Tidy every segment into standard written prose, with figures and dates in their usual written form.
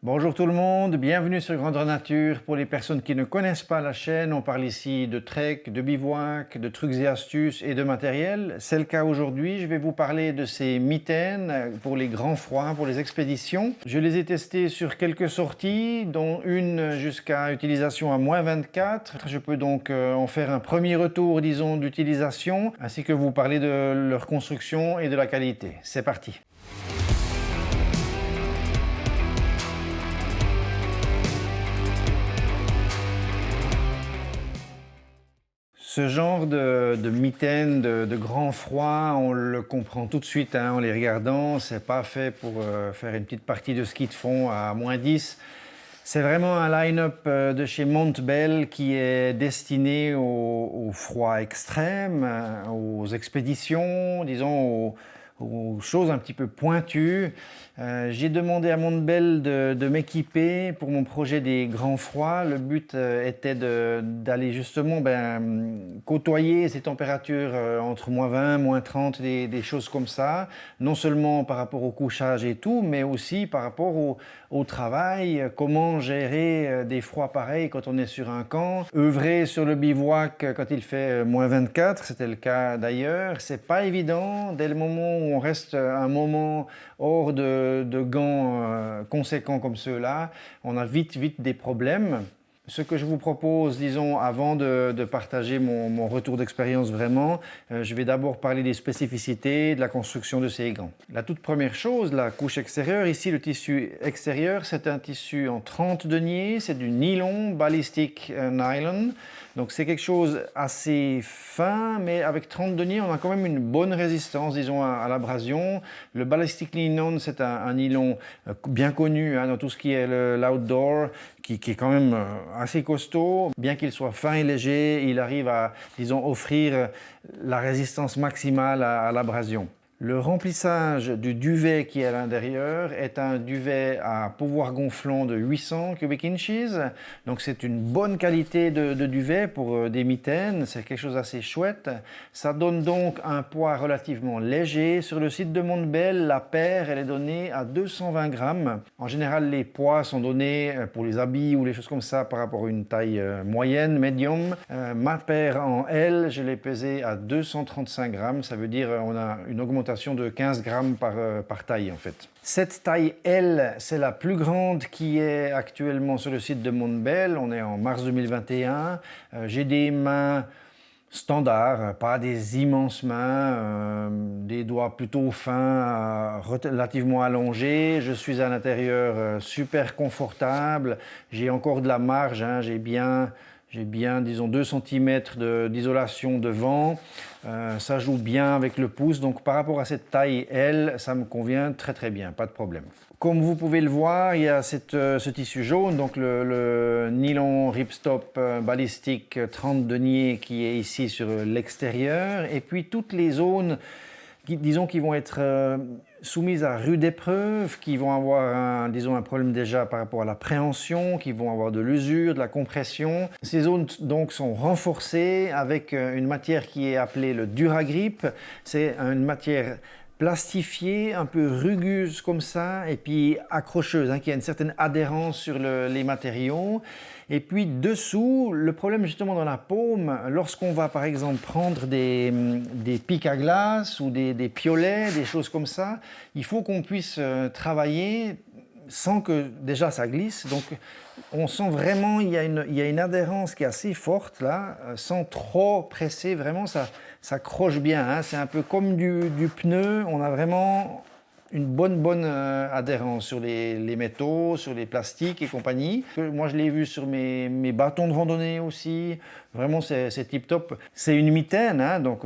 Bonjour tout le monde, bienvenue sur Grandeur Nature. Pour les personnes qui ne connaissent pas la chaîne, on parle ici de trek, de bivouac, de trucs et astuces et de matériel. C'est le cas aujourd'hui, je vais vous parler de ces mitaines pour les grands froids, pour les expéditions. Je les ai testés sur quelques sorties, dont une jusqu'à utilisation à -24. Je peux donc en faire un premier retour, disons, d'utilisation, ainsi que vous parler de leur construction et de la qualité. C'est parti. Ce genre de mitaines, de grand froid, on le comprend tout de suite en les regardant. C'est pas fait pour faire une petite partie de ski de fond à -10. C'est vraiment un line-up de chez Montbell qui est destiné au froid extrême, aux expéditions, disons aux choses un petit peu pointues. J'ai demandé à Montbell de m'équiper pour mon projet des grands froids. Le but était d'aller justement côtoyer ces températures entre -20, -30, des choses comme ça. Non seulement par rapport au couchage et tout, mais aussi par rapport au travail. Comment gérer des froids pareils quand on est sur un camp. Œuvrer sur le bivouac quand il fait -24, c'était le cas d'ailleurs. C'est pas évident dès le moment où on reste un moment hors de gants conséquents comme ceux-là, on a vite des problèmes. Ce que je vous propose, disons, avant de partager mon retour d'expérience vraiment, je vais d'abord parler des spécificités de la construction de ces gants. La toute première chose, la couche extérieure. Ici, le tissu extérieur, c'est un tissu en 30 deniers, c'est du nylon, ballistic nylon. Donc c'est quelque chose assez fin, mais avec 30 deniers, on a quand même une bonne résistance, disons, à l'abrasion. Le ballistic nylon, c'est un nylon bien connu dans tout ce qui est l'outdoor, qui est quand même assez costaud. Bien qu'il soit fin et léger, il arrive à, disons, offrir la résistance maximale à l'abrasion. Le remplissage du duvet qui est à l'intérieur est un duvet à pouvoir gonflant de 800 cubic inches. Donc c'est une bonne qualité de duvet pour des mitaines, c'est quelque chose d'assez chouette. Ça donne donc un poids relativement léger. Sur le site de Montbell, la paire elle est donnée à 220 grammes. En général, les poids sont donnés pour les habits ou les choses comme ça par rapport à une taille moyenne, médium. Ma paire en L, je l'ai pesée à 235 grammes. Ça veut dire on a une augmentation de 15 grammes par taille en fait. Cette taille L, c'est la plus grande qui est actuellement sur le site de Montbell. On est en mars 2021. J'ai des mains standards, pas des immenses mains, des doigts plutôt fins, relativement allongés. Je suis à l'intérieur super confortable. J'ai encore de la marge, j'ai bien, disons, 2 cm d'isolation devant. Ça joue bien avec le pouce. Donc, par rapport à cette taille L, ça me convient très bien, pas de problème. Comme vous pouvez le voir, il y a ce tissu jaune, donc le nylon ripstop balistique 30 deniers qui est ici sur l'extérieur. Et puis, toutes les zones disons, qui vont être soumises à rude épreuve, qui vont avoir disons, un problème déjà par rapport à la préhension, qui vont avoir de l'usure, de la compression. Ces zones donc sont renforcées avec une matière qui est appelée le Duragrip. C'est une matière plastifiée, un peu rugueuse comme ça, et puis accrocheuse, qui a une certaine adhérence sur les matériaux. Et puis dessous, le problème justement dans la paume, lorsqu'on va par exemple prendre des pics à glace ou des piolets, des choses comme ça, il faut qu'on puisse travailler sans que déjà ça glisse. Donc on sent vraiment il y a une adhérence qui est assez forte là, sans trop presser, vraiment ça croche bien, c'est un peu comme du pneu, on a vraiment une bonne adhérence sur les métaux, sur les plastiques et compagnie. Moi je l'ai vu sur mes bâtons de randonnée aussi, vraiment c'est tip top. C'est une mitaine, donc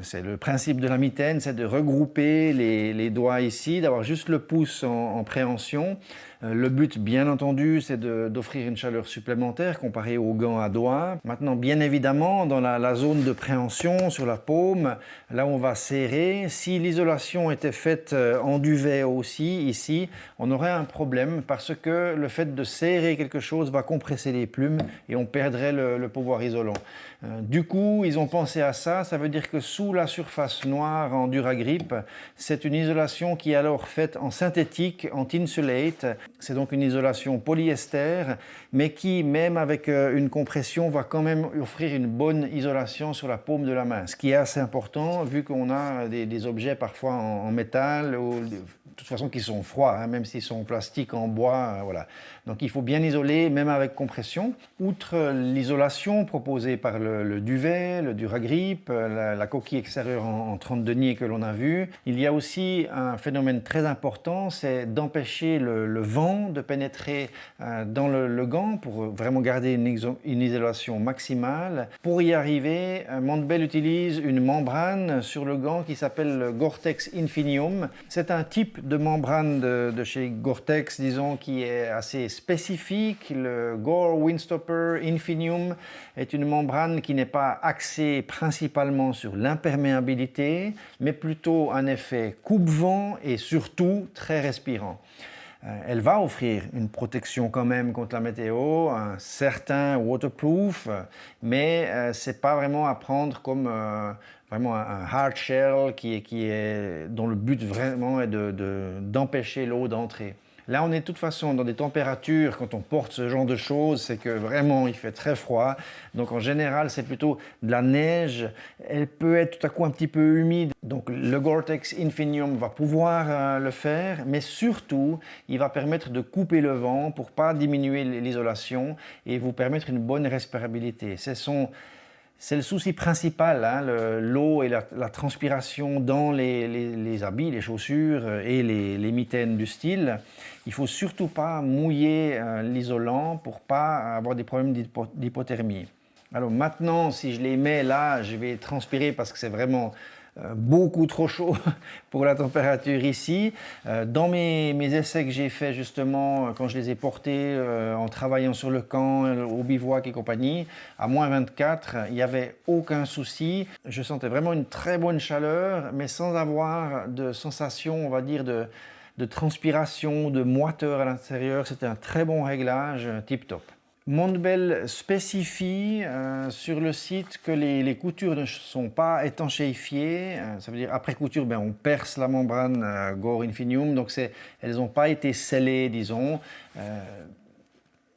c'est le principe de la mitaine, c'est de regrouper les doigts ici, d'avoir juste le pouce en préhension. Le but, bien entendu, c'est d'offrir une chaleur supplémentaire comparée aux gants à doigts. Maintenant, bien évidemment, dans la zone de préhension, sur la paume, là où on va serrer, si l'isolation était faite en duvet aussi, ici, on aurait un problème parce que le fait de serrer quelque chose va compresser les plumes et on perdrait le pouvoir réservoir isolant. Du coup, ils ont pensé à ça. Ça veut dire que sous la surface noire en Duragrip, c'est une isolation qui est alors faite en synthétique, en Thinsulate. C'est donc une isolation polyester, mais qui, même avec une compression, va quand même offrir une bonne isolation sur la paume de la main. Ce qui est assez important, vu qu'on a des objets parfois en métal, ou de toute façon qui sont froids, hein, même s'ils sont en plastique, en bois, voilà. Donc il faut bien isoler, même avec compression. Outre l'isolation proposée par le duvet, le Duragrip, la coquille extérieure en 30 deniers que l'on a vu, il y a aussi un phénomène très important, c'est d'empêcher le vent de pénétrer dans le gant pour vraiment garder une isolation maximale. Pour y arriver, Montbel utilise une membrane sur le gant qui s'appelle le Gore-Tex Infinium. C'est un type de membrane de chez Gore-Tex, disons, qui est assez spécifique. Le Gore Windstopper Infinium est une membrane qui n'est pas axée principalement sur l'imperméabilité, mais plutôt un effet coupe-vent et surtout très respirant. Elle va offrir une protection quand même contre la météo, un certain waterproof, mais ce n'est pas vraiment à prendre comme vraiment un hard shell dont le but vraiment est d'empêcher l'eau d'entrer. Là, on est de toute façon dans des températures, quand on porte ce genre de choses, c'est que vraiment il fait très froid. Donc en général, c'est plutôt de la neige. Elle peut être tout à coup un petit peu humide. Donc le Gore-Tex Infinium va pouvoir le faire, mais surtout, il va permettre de couper le vent pour ne pas diminuer l'isolation et vous permettre une bonne respirabilité. C'est le souci principal, hein, l'eau et la transpiration dans les habits, les chaussures et les mitaines du style. Il ne faut surtout pas mouiller l'isolant pour ne pas avoir des problèmes d'hypothermie. Alors maintenant, si je les mets là, je vais transpirer parce que c'est vraiment beaucoup trop chaud pour la température ici. Dans mes essais que j'ai faits justement, quand je les ai portés en travaillant sur le camp, au bivouac et compagnie, à moins 24, il n'y avait aucun souci. Je sentais vraiment une très bonne chaleur, mais sans avoir de sensation, on va dire, de transpiration, de moiteur à l'intérieur. C'était un très bon réglage, tip-top. Montbel spécifie sur le site que les coutures ne sont pas étanchéifiées. Ça veut dire après couture, on perce la membrane Gore Infinium, donc elles n'ont pas été scellées, disons.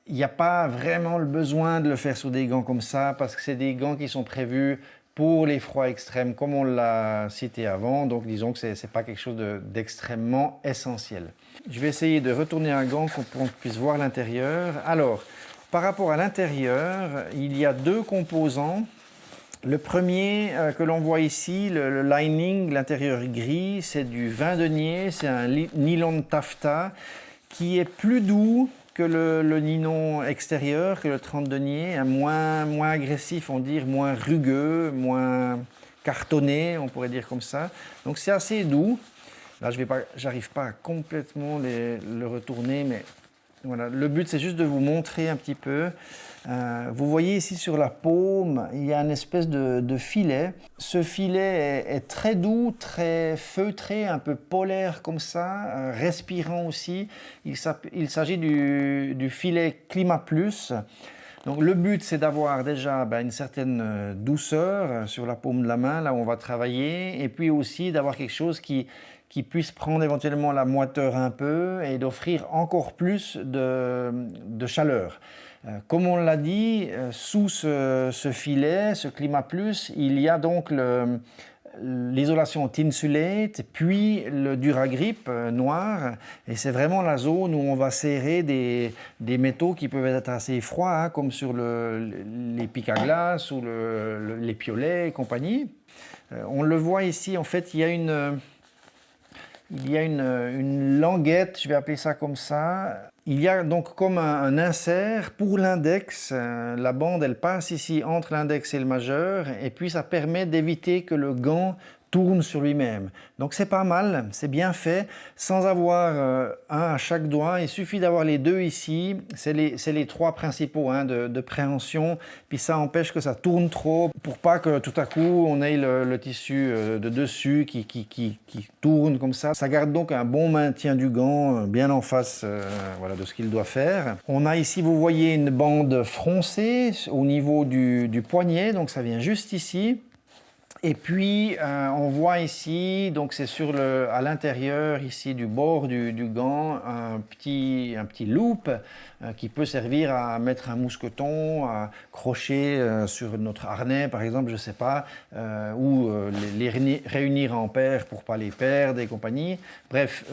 Il n'y a pas vraiment le besoin de le faire sur des gants comme ça, parce que c'est des gants qui sont prévus pour les froids extrêmes, comme on l'a cité avant. Donc disons que ce n'est pas quelque chose d'extrêmement essentiel. Je vais essayer de retourner un gant pour qu'on puisse voir l'intérieur. Alors, par rapport à l'intérieur, il y a deux composants. Le premier que l'on voit ici, le lining, l'intérieur gris, c'est du 20 deniers, c'est un nylon taffetas qui est plus doux que le nylon extérieur, que le 30 deniers, moins agressif, on dirait, moins rugueux, moins cartonné, on pourrait dire comme ça. Donc c'est assez doux. Là, j'arrive pas à complètement le retourner, mais voilà, le but c'est juste de vous montrer un petit peu. Vous voyez ici sur la paume, il y a une espèce de filet. Ce filet est très doux, très feutré, un peu polaire comme ça, respirant aussi. Il s'agit du filet Climat Plus. Donc le but c'est d'avoir déjà une certaine douceur sur la paume de la main, là où on va travailler, et puis aussi d'avoir quelque chose qui puisse prendre éventuellement la moiteur un peu et d'offrir encore plus de chaleur. Comme on l'a dit, sous ce filet, ce Climat Plus, il y a donc l'isolation Thinsulate, puis le Duragrip noir, et c'est vraiment la zone où on va serrer des métaux qui peuvent être assez froids, hein, comme sur les pics à glace ou les piolets et compagnie. On le voit ici, en fait, il y a une languette, je vais appeler ça comme ça. Il y a donc comme un insert pour l'index. La bande, elle passe ici entre l'index et le majeur, et puis ça permet d'éviter que le gant tourne sur lui-même. Donc c'est pas mal, c'est bien fait, sans avoir un à chaque doigt. Il suffit d'avoir les deux ici, c'est les trois principaux hein, de préhension, puis ça empêche que ça tourne trop, pour pas que tout à coup on ait le tissu de dessus qui tourne comme ça. Ça garde donc un bon maintien du gant, bien en face voilà, de ce qu'il doit faire. On a ici, vous voyez, une bande froncée au niveau du poignet, donc ça vient juste ici. Et puis, on voit ici, donc c'est à l'intérieur ici du bord du gant, un petit loop qui peut servir à mettre un mousqueton, à crocher sur notre harnais par exemple, je ne sais pas, ou les réunir en paire pour ne pas les perdre et compagnie. Bref,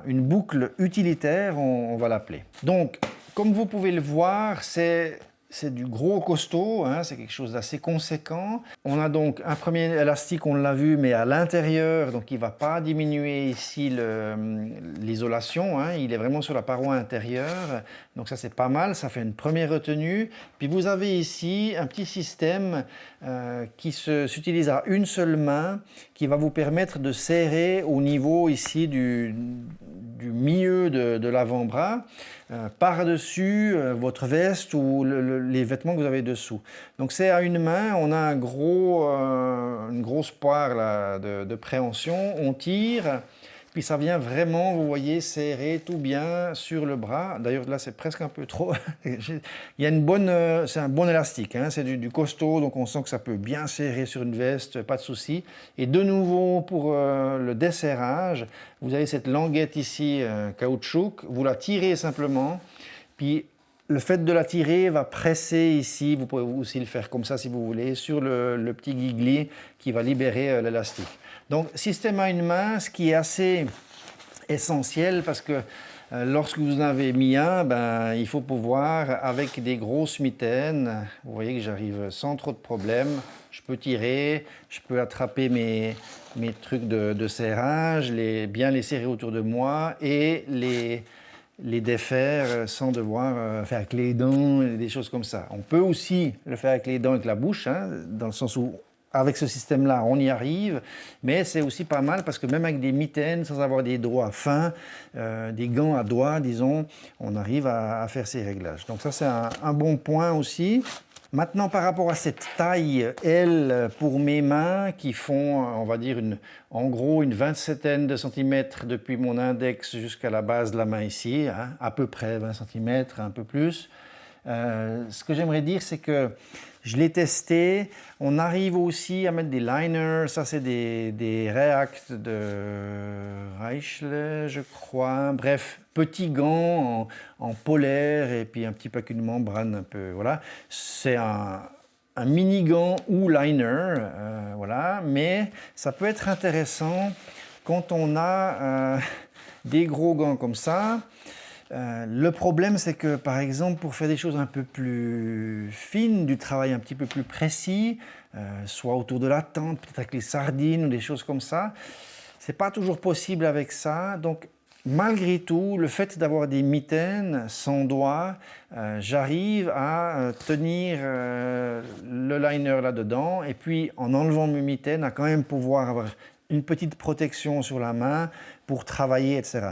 une boucle utilitaire, on va l'appeler. Donc, comme vous pouvez le voir, c'est du gros costaud, hein, c'est quelque chose d'assez conséquent. On a donc un premier élastique, on l'a vu, mais à l'intérieur, donc il ne va pas diminuer ici l'isolation, hein, il est vraiment sur la paroi intérieure. Donc ça c'est pas mal, ça fait une première retenue. Puis vous avez ici un petit système qui s'utilise à une seule main, qui va vous permettre de serrer au niveau ici du milieu de l'avant-bras, par-dessus votre veste ou les vêtements que vous avez dessous. Donc c'est à une main, on a une grosse poire là, de préhension, on tire, puis ça vient vraiment, vous voyez, serrer tout bien sur le bras. D'ailleurs là c'est presque un peu trop. Il y a c'est un bon élastique, hein, c'est du costaud, donc on sent que ça peut bien serrer sur une veste, pas de souci. Et de nouveau pour le desserrage, vous avez cette languette ici caoutchouc, vous la tirez simplement, puis le fait de la tirer va presser ici, vous pouvez aussi le faire comme ça si vous voulez, sur le petit guigli qui va libérer l'élastique. Donc système à une main, ce qui est assez essentiel parce que lorsque vous en avez mis un, il faut pouvoir, avec des grosses mitaines, vous voyez que j'arrive sans trop de problèmes, je peux tirer, je peux attraper mes trucs de serrage, bien les serrer autour de moi et les défaire sans devoir faire avec les dents, des choses comme ça. On peut aussi le faire avec les dents et avec la bouche, hein, dans le sens où avec ce système-là, on y arrive, mais c'est aussi pas mal parce que même avec des mitaines, sans avoir des doigts fins, des gants à doigts, disons, on arrive à faire ces réglages. Donc ça, c'est un bon point aussi. Maintenant, par rapport à cette taille L pour mes mains qui font, on va dire, en gros une 27aine de centimètres depuis mon index jusqu'à la base de la main ici, hein, à peu près 20 cm, un peu plus. Ce que j'aimerais dire, c'est que je l'ai testé. On arrive aussi à mettre des liners. Ça, c'est des React de Reichle, je crois. Bref, petits gants en polaire et puis un petit peu avec une membrane un peu. Voilà. C'est un mini gant ou liner. Voilà. Mais ça peut être intéressant quand on a des gros gants comme ça. Le problème, c'est que, par exemple, pour faire des choses un peu plus fines, du travail un petit peu plus précis, soit autour de la tente, peut-être avec les sardines ou des choses comme ça, c'est pas toujours possible avec ça. Donc, malgré tout, le fait d'avoir des mitaines sans doigts, j'arrive à tenir le liner là-dedans et puis, en enlevant mes mitaines, à quand même pouvoir avoir une petite protection sur la main pour travailler, etc.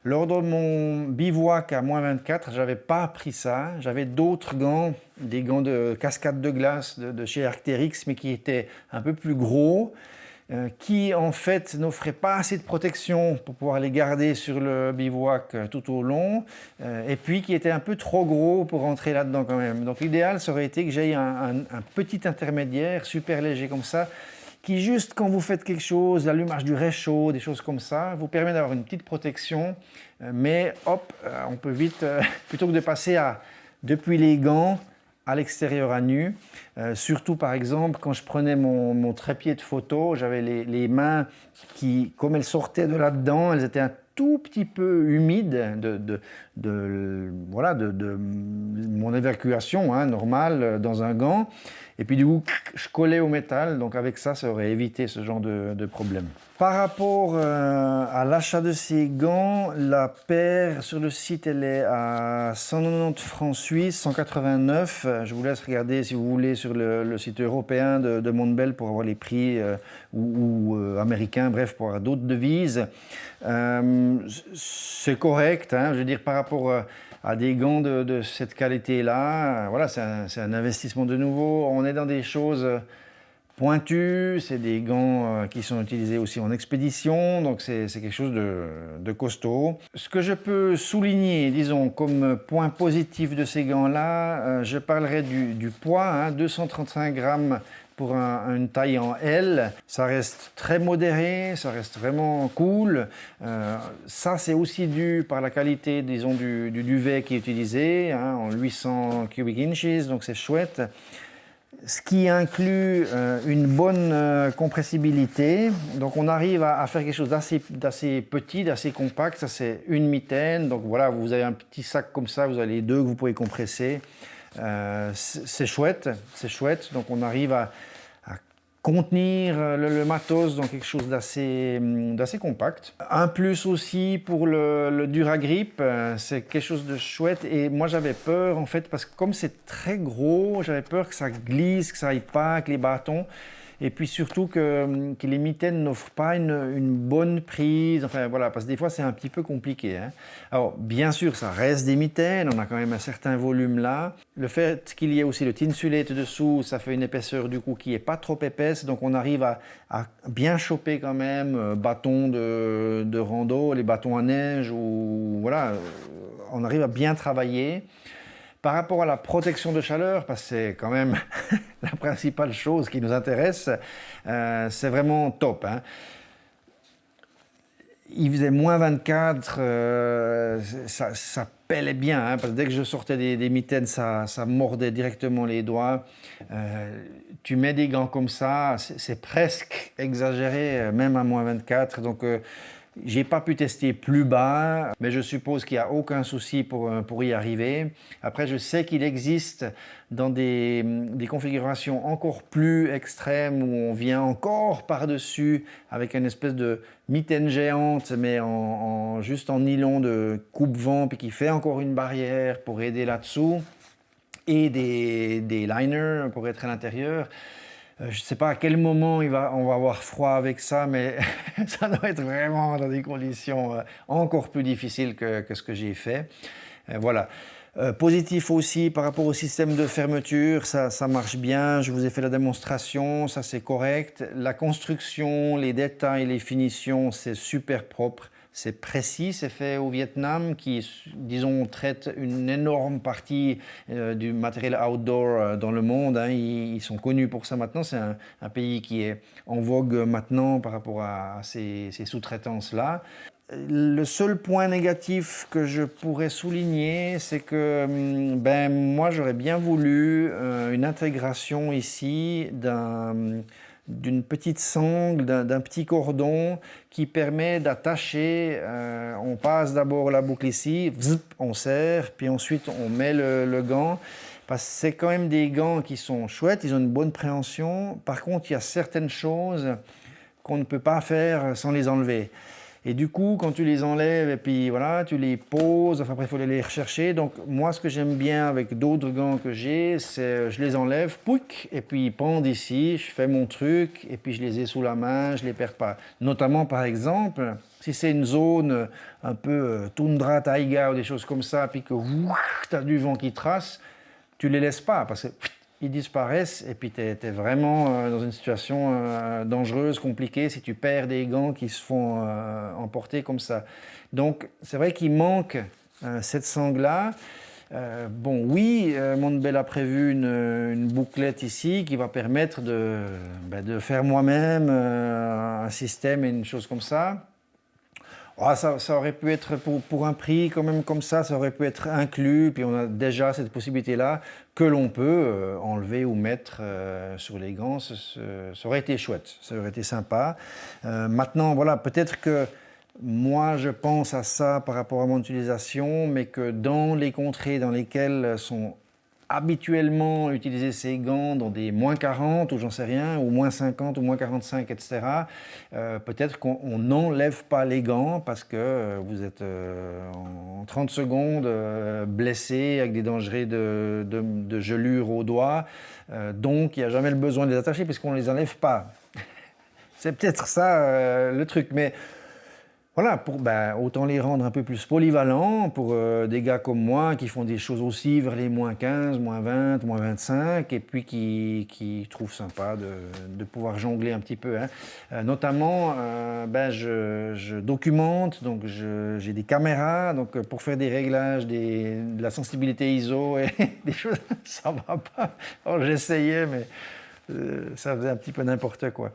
Lors de mon bivouac à -24, je n'avais pas pris ça. J'avais d'autres gants, des gants de cascade de glace de chez Arc'teryx, mais qui étaient un peu plus gros, qui en fait n'offraient pas assez de protection pour pouvoir les garder sur le bivouac tout au long, et puis qui étaient un peu trop gros pour rentrer là-dedans quand même. Donc l'idéal, ça aurait été que j'aie un petit intermédiaire, super léger comme ça, qui juste quand vous faites quelque chose, l'allumage du réchaud, des choses comme ça, vous permet d'avoir une petite protection, mais hop, on peut vite, plutôt que de passer depuis les gants à l'extérieur à nu, surtout par exemple quand je prenais mon trépied de photo, j'avais les mains qui, comme elles sortaient de là-dedans, elles étaient un tout petit peu humides voilà, de mon évacuation normale dans un gant. Et puis du coup, je collais au métal, donc avec ça, ça aurait évité ce genre de problème. Par rapport à l'achat de ces gants, la paire sur le site, elle est à 190 francs suisses, 189. Je vous laisse regarder si vous voulez sur le site européen de Montbel pour avoir les prix ou américains, bref, pour avoir d'autres devises. C'est correct, hein, je veux dire, par rapport à des gants de cette qualité-là, voilà, c'est un investissement de nouveau. On est dans des choses pointues, c'est des gants qui sont utilisés aussi en expédition, donc c'est quelque chose de costaud. Ce que je peux souligner, disons, comme point positif de ces gants-là, je parlerai du poids, 235 grammes pour une taille en L. Ça reste très modéré, ça reste vraiment cool. Ça, c'est aussi dû par la qualité, disons, du duvet qui est utilisé, en 800 cubic inches, donc c'est chouette. Ce qui inclut une bonne compressibilité. Donc on arrive à faire quelque chose d'assez petit, d'assez compact. Ça, c'est une mitaine. Donc voilà, vous avez un petit sac comme ça, vous avez les deux que vous pouvez compresser. C'est chouette, c'est chouette. Donc on arrive à contenir le matos dans quelque chose d'assez compact. Un plus aussi pour le Duragrip, c'est quelque chose de chouette. Et moi j'avais peur en fait, parce que comme c'est très gros, j'avais peur que ça glisse, que ça aille pas avec les bâtons. Et puis surtout que les mitaines n'offrent pas une bonne prise, enfin voilà, parce que des fois c'est un petit peu compliqué. Alors bien sûr, ça reste des mitaines, on a quand même un certain volume là. Le fait qu'il y ait aussi le tinsulate dessous, ça fait une épaisseur du coup qui n'est pas trop épaisse, donc on arrive à bien choper quand même bâtons de rando, les bâtons à neige, ou voilà, on arrive à bien travailler. Par rapport à la protection de chaleur, parce que c'est quand même la principale chose qui nous intéresse, c'est vraiment top. Il faisait moins 24, ça pèlait bien, parce que dès que je sortais des mitaines, ça mordait directement les doigts. Tu mets des gants comme ça, c'est presque exagéré, même à moins 24. Donc, j'ai pas pu tester plus bas, mais je suppose qu'il n'y a aucun souci pour y arriver. Après, je sais qu'il existe dans des configurations encore plus extrêmes où on vient encore par-dessus avec une espèce de mitaine géante, mais juste en nylon de coupe-vent, puis qui fait encore une barrière pour aider là-dessous, et des liners pour être à l'intérieur. Je ne sais pas à quel moment on va avoir froid avec ça, mais ça doit être vraiment dans des conditions encore plus difficiles que ce que j'ai fait. Voilà. Positif aussi par rapport au système de fermeture, ça marche bien, je vous ai fait la démonstration, ça c'est correct. La construction, les détails, les finitions, c'est super propre. C'est précis, c'est fait au Vietnam qui, disons, traite une énorme partie du matériel outdoor dans le monde. Ils sont connus pour ça maintenant. C'est un pays qui est en vogue maintenant par rapport à ces sous-traitances-là. Le seul point négatif que je pourrais souligner, c'est que moi, j'aurais bien voulu une intégration ici d'une petite sangle, d'un petit cordon qui permet d'attacher, on passe d'abord la boucle ici, on serre, puis ensuite on met le gant, parce que c'est quand même des gants qui sont chouettes, ils ont une bonne préhension. Par contre, il y a certaines choses qu'on ne peut pas faire sans les enlever. Et du coup, quand tu les enlèves et puis voilà, tu les poses, enfin après il faut les rechercher. Donc moi, ce que j'aime bien avec d'autres gants que j'ai, c'est je les enlève, pouic, et puis ils pendent ici, je fais mon truc, et puis je les ai sous la main, je les perds pas. Notamment par exemple, si c'est une zone un peu toundra, taïga ou des choses comme ça, puis que tu as du vent qui trace, tu les laisses pas parce que ils disparaissent et puis tu es vraiment dans une situation dangereuse, compliquée si tu perds des gants qui se font emporter comme ça. Donc c'est vrai qu'il manque cette sangle-là. Bon, oui, Montbel a prévu une bouclette ici qui va permettre de faire moi-même un système et une chose comme ça. Oh, ça aurait pu être pour un prix quand même comme ça aurait pu être inclus, puis on a déjà cette possibilité-là que l'on peut enlever ou mettre sur les gants, ça aurait été chouette, ça aurait été sympa. Maintenant, voilà, peut-être que Moi, je pense à ça par rapport à mon utilisation, mais que dans les contrées dans lesquelles sont habituellement utilisés ces gants, dans des moins 40 ou j'en sais rien, ou moins 50 ou moins 45, etc., peut-être qu'on n'enlève pas les gants parce que vous êtes en 30 secondes blessé avec des dangers de gelure aux doigts, donc il n'y a jamais le besoin de les attacher puisqu'on ne les enlève pas. C'est peut-être ça le truc, mais voilà, autant les rendre un peu plus polyvalents pour des gars comme moi qui font des choses aussi vers les moins 15, moins 20, moins 25 et puis qui trouvent sympa de pouvoir jongler un petit peu, hein. Notamment, je documente, donc j'ai des caméras donc, pour faire des réglages, de la sensibilité ISO et des choses, ça va pas. Alors j'essayais, mais ça faisait un petit peu n'importe quoi.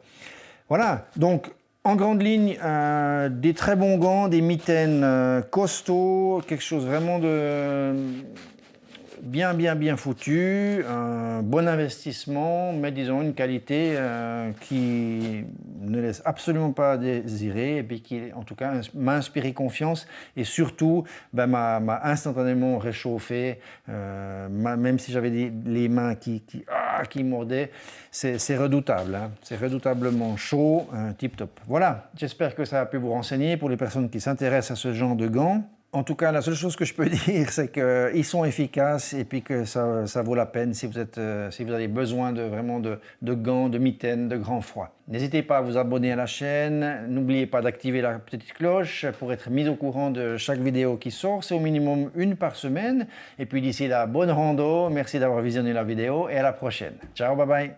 Voilà, donc en grande ligne, des très bons gants, des mitaines costauds, quelque chose vraiment de bien foutu, un bon investissement, mais disons une qualité qui ne laisse absolument pas à désirer et puis qui en tout cas m'a inspiré confiance et surtout m'a instantanément réchauffé, même si j'avais les mains qui mordaient, c'est redoutable, hein. C'est redoutablement chaud, tip top. Voilà, j'espère que ça a pu vous renseigner pour les personnes qui s'intéressent à ce genre de gants. En tout cas, la seule chose que je peux dire, c'est qu'ils sont efficaces et puis que ça vaut la peine si vous avez besoin vraiment de gants, de mitaines, de grand froid. N'hésitez pas à vous abonner à la chaîne. N'oubliez pas d'activer la petite cloche pour être mis au courant de chaque vidéo qui sort. C'est au minimum une par semaine. Et puis d'ici là, bonne rando. Merci d'avoir visionné la vidéo et à la prochaine. Ciao, bye bye.